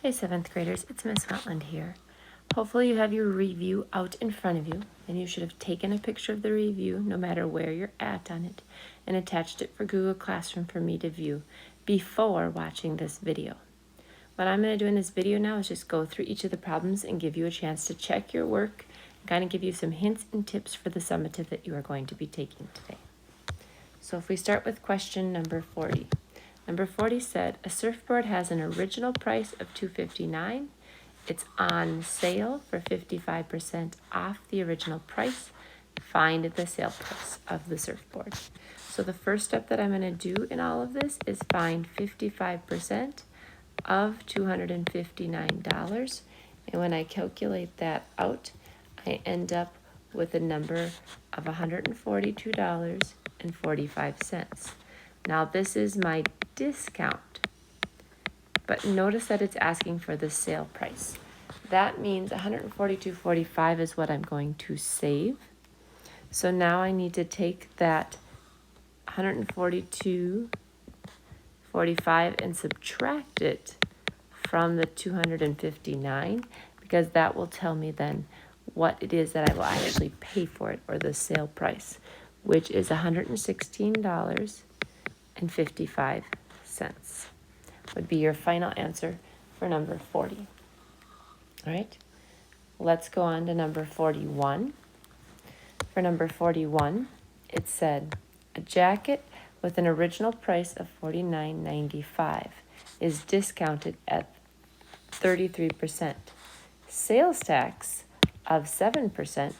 Hey 7th graders, it's Miss Hotland here. Hopefully you have your review out in front of you, and you should have taken a picture of the review no matter where you're at on it and attached it for Google Classroom for me to view before watching this video. What I'm going to do in this video now is just go through each of the problems and give you a chance to check your work and kind of give you some hints and tips for the summative that you are going to be taking today. So if we start with question number 40. Number 40 said, a surfboard has an original price of $259. It's on sale for 55% off the original price. Find the sale price of the surfboard. So the first step that I'm going to do in all of this is find 55% of $259. And when I calculate that out, I end up with a number of $142.45. Now this is my discount, but notice that it's asking for the sale price. That means $142.45 is what I'm going to save. So now I need to take that $142.45 and subtract it from the $259, because that will tell me then what it is that I will actually pay for it, or the sale price, which is $116.55 would be your final answer for number 40. All right, let's go on to number 41. For number 41, it said, a jacket with an original price of $49.95 is discounted at 33%. Sales tax of 7%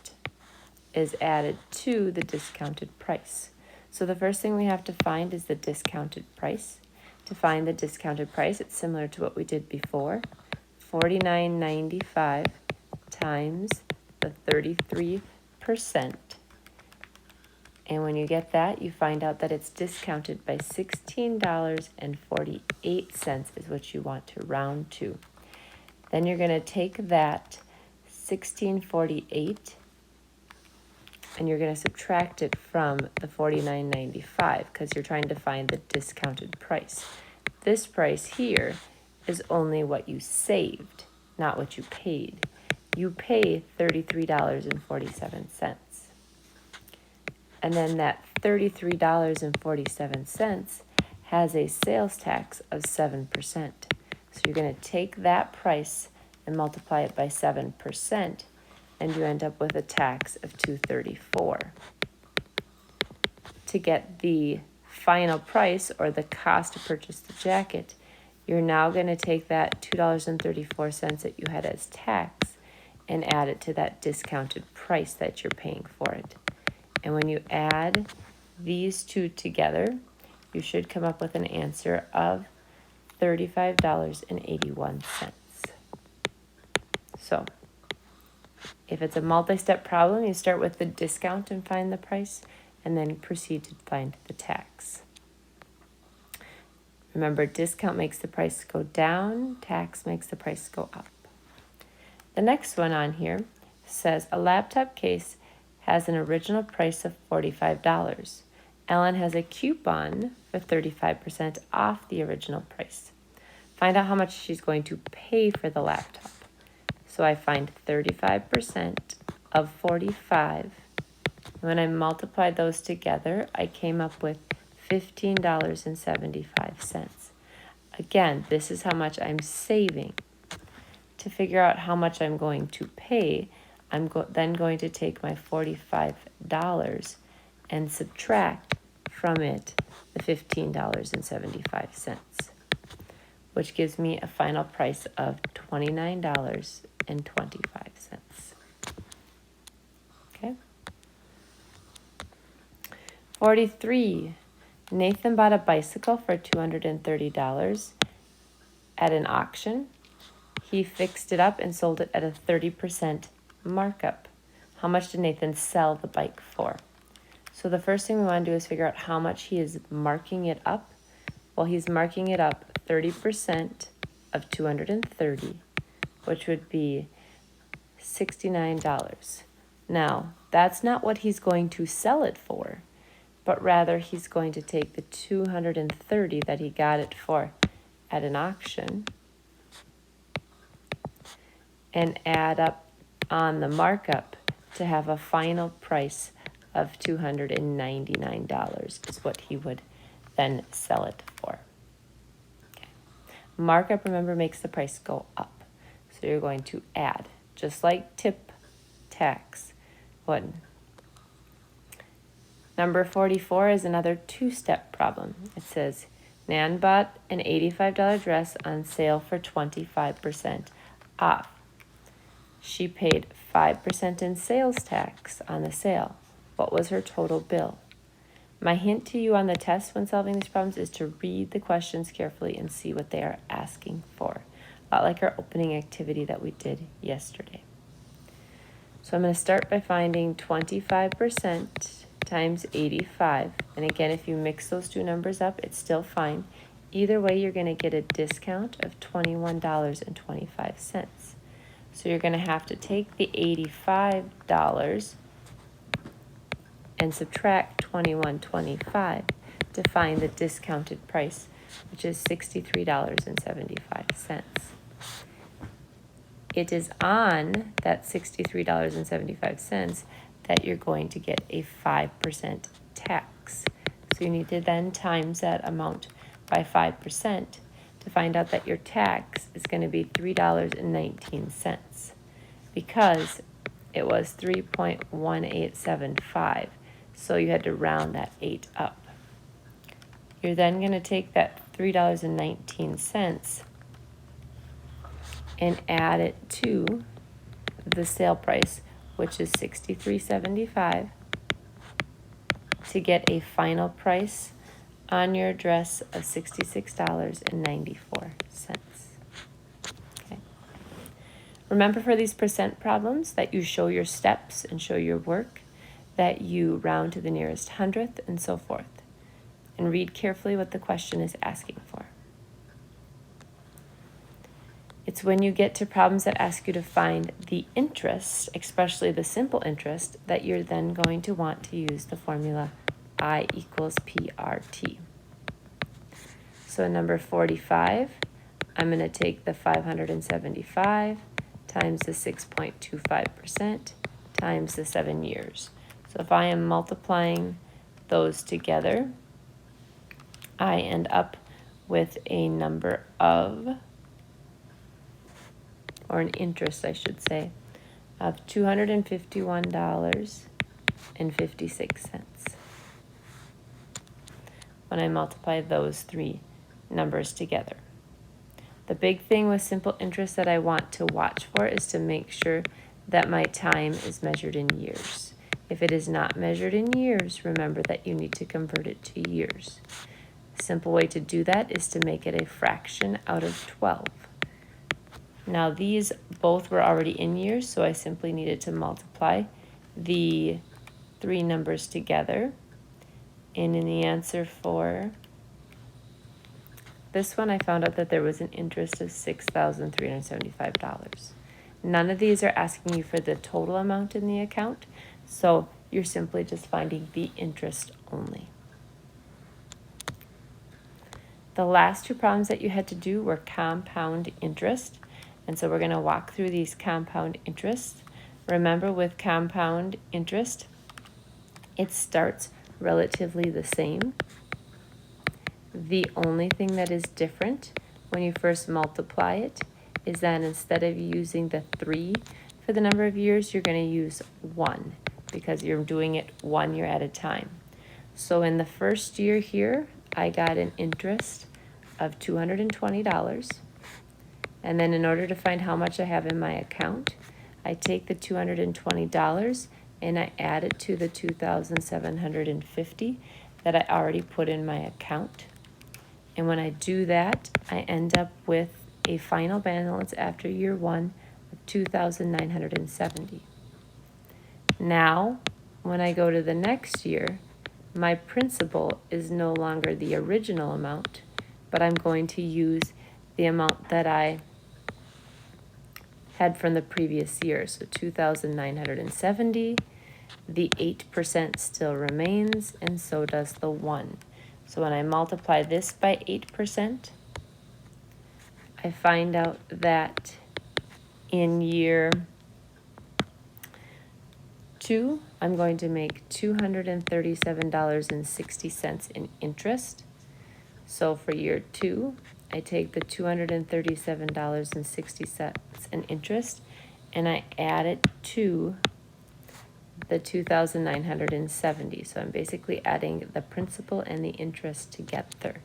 is added to the discounted price. So the first thing we have to find is the discounted price. To find the discounted price, it's similar to what we did before. $49.95 times the 33%. And when you get that, you find out that it's discounted by $16.48 is what you want to round to. Then you're going to take that $16.48 and you're going to subtract it from the $49.95 because you're trying to find the discounted price. This price here is only what you saved, not what you paid. You pay $33.47. And then that $33.47 has a sales tax of 7%. So you're going to take that price and multiply it by 7%, and you end up with a tax of $234. To get the final price, or the cost to purchase the jacket, you're now going to take that $2.34 that you had as tax and add it to that discounted price that you're paying for it. And when you add these two together, you should come up with an answer of $35.81. So if it's a multi-step problem, you start with the discount and find the price, and then proceed to find the tax. Remember, discount makes the price go down, tax makes the price go up. The next one on here says, a laptop case has an original price of $45. Ellen has a coupon for 35% off the original price. Find out how much she's going to pay for the laptop. So I find 35% of 45. When I multiplied those together, I came up with $15.75. Again, this is how much I'm saving. To figure out how much I'm going to pay, I'm then going to take my $45 and subtract from it the $15.75, which gives me a final price of $29.25. Okay. 43. Nathan bought a bicycle for $230 at an auction. He fixed it up and sold it at a 30% markup. How much did Nathan sell the bike for? So the first thing we want to do is figure out how much he is marking it up. Well, he's marking it up 30% of 230, which would be $69. Now, that's not what he's going to sell it for, but rather he's going to take the $230 that he got it for at an auction and add up on the markup to have a final price of $299 is what he would then sell it for. Okay. Markup, remember, makes the price go up. So you're going to add, just like tip, tax, one. Number 44 is another two-step problem. It says, Nan bought an $85 dress on sale for 25% off. She paid 5% in sales tax on the sale. What was her total bill? My hint to you on the test when solving these problems is to read the questions carefully and see what they are asking for. A lot like our opening activity that we did yesterday. So I'm going to start by finding 25% times 85. And again, if you mix those two numbers up, it's still fine. Either way, you're going to get a discount of $21.25. So you're going to have to take the $85 and subtract $21.25 to find the discounted price, which is $63.75. It is on that $63.75 that you're going to get a 5% tax. So you need to then times that amount by 5% to find out that your tax is going to be $3.19 because it was 3.1875. So you had to round that 8 up. You're then going to take that $3.19 and add it to the sale price, which is $63.75, to get a final price on your dress of $66.94. Okay. Remember for these percent problems that you show your steps and show your work, that you round to the nearest hundredth and so forth. And read carefully what the question is asking for. It's when you get to problems that ask you to find the interest, especially the simple interest, that you're then going to want to use the formula I equals PRT. So in number 45, I'm going to take the 575 times the 6.25% times the 7 years. So if I am multiplying those together, I end up with a number of, or an interest, I should say, of $251.56 when I multiply those three numbers together. The big thing with simple interest that I want to watch for is to make sure that my time is measured in years. If it is not measured in years, remember that you need to convert it to years. A simple way to do that is to make it a fraction out of 12. Now these both were already in years, so I simply needed to multiply the three numbers together. And in the answer for this one, I found out that there was an interest of $6,375. None of these are asking you for the total amount in the account, so you're simply just finding the interest only. The last two problems that you had to do were compound interest, and so we're going to walk through these compound interests. Remember, with compound interest, it starts relatively the same. The only thing that is different when you first multiply it is that instead of using the 3 for the number of years, you're going to use 1 because you're doing it 1 year at a time. So in the first year here, I got an interest of $220. And then in order to find how much I have in my account, I take the $220 and I add it to the $2,750 that I already put in my account. And when I do that, I end up with a final balance after year 1 of $2,970. Now, when I go to the next year, my principal is no longer the original amount, but I'm going to use the amount that I had from the previous year. So $2,970, the 8% still remains, and so does the 1. So when I multiply this by 8%, I find out that In year 2, I'm going to make $237.60 in interest. So for year 2, I take the $237.60 in interest and I add it to the $2,970. So I'm basically adding the principal and the interest together.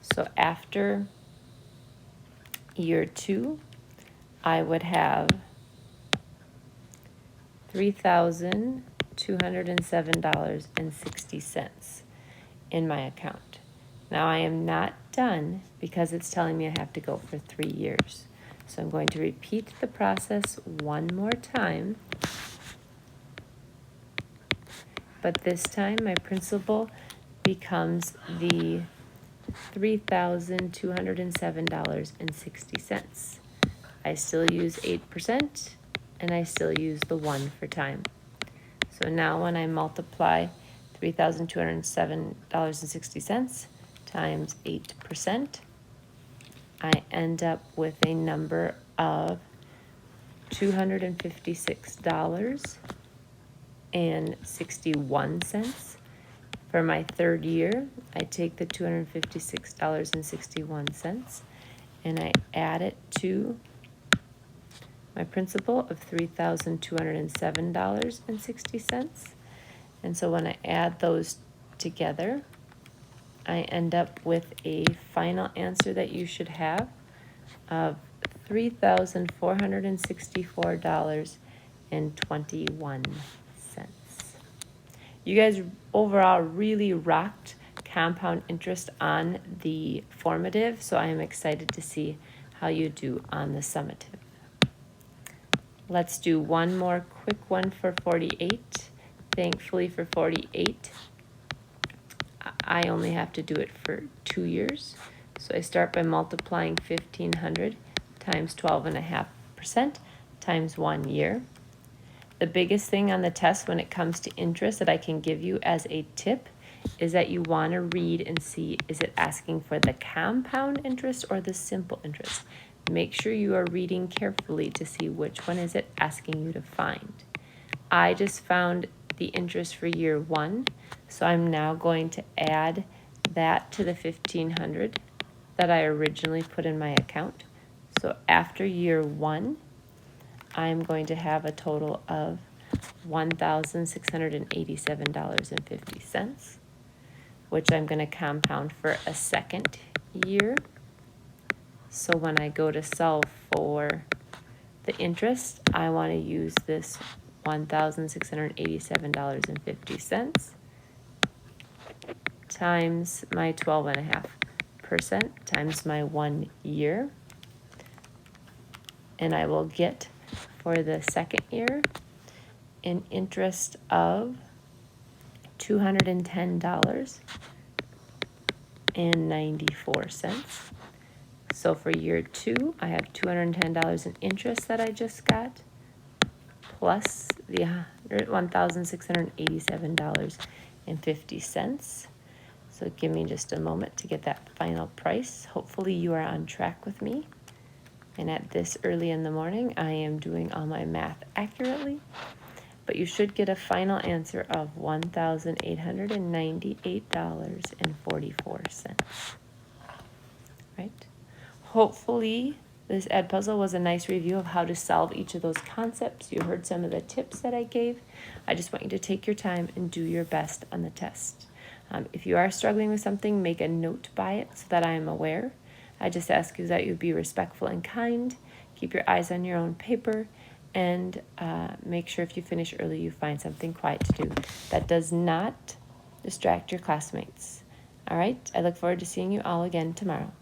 So after year 2, I would have $3,207.60 in my account. Now I am not done because it's telling me I have to go for 3 years. So I'm going to repeat the process one more time. But this time my principal becomes the $3,207.60. I still use 8% and I still use the 1 for time. So now when I multiply $3,207.60 times 8%, I end up with a number of $256.61. For my 3rd year, I take the $256.61 and I add it to my principal of $3,207.60. And so when I add those together, I end up with a final answer that you should have of $3,464.21. You guys overall really rocked compound interest on the formative, so I am excited to see how you do on the summative. Let's do one more quick one for 48. Thankfully for 48, I only have to do it for 2 years. So I start by multiplying 1,500 times 12.5% times 1 year. The biggest thing on the test when it comes to interest that I can give you as a tip is that you want to read and see, is it asking for the compound interest or the simple interest? Make sure you are reading carefully to see which one is it asking you to find. I just found the interest for year 1, so I'm now going to add that to the 1,500 that I originally put in my account. So after year 1, I'm going to have a total of $1,687.50, which I'm going to compound for a 2nd year. So when I go to solve for the interest, I want to use this $1,687.50 times my 12.5% times my 1 year. And I will get for the 2nd year an interest of $210.94. So for year 2, I have $210 in interest that I just got, plus the $1,687.50. So give me just a moment to get that final price. Hopefully you are on track with me. And at this early in the morning, I am doing all my math accurately. But you should get a final answer of $1,898.44. Right? Hopefully this ed puzzle was a nice review of how to solve each of those concepts. You heard some of the tips that I gave. I just want you to take your time and do your best on the test. If you are struggling with something, make a note by it so that I am aware. I just ask you that you be respectful and kind, keep your eyes on your own paper, and make sure if you finish early, you find something quiet to do that does not distract your classmates. All right, I look forward to seeing you all again tomorrow.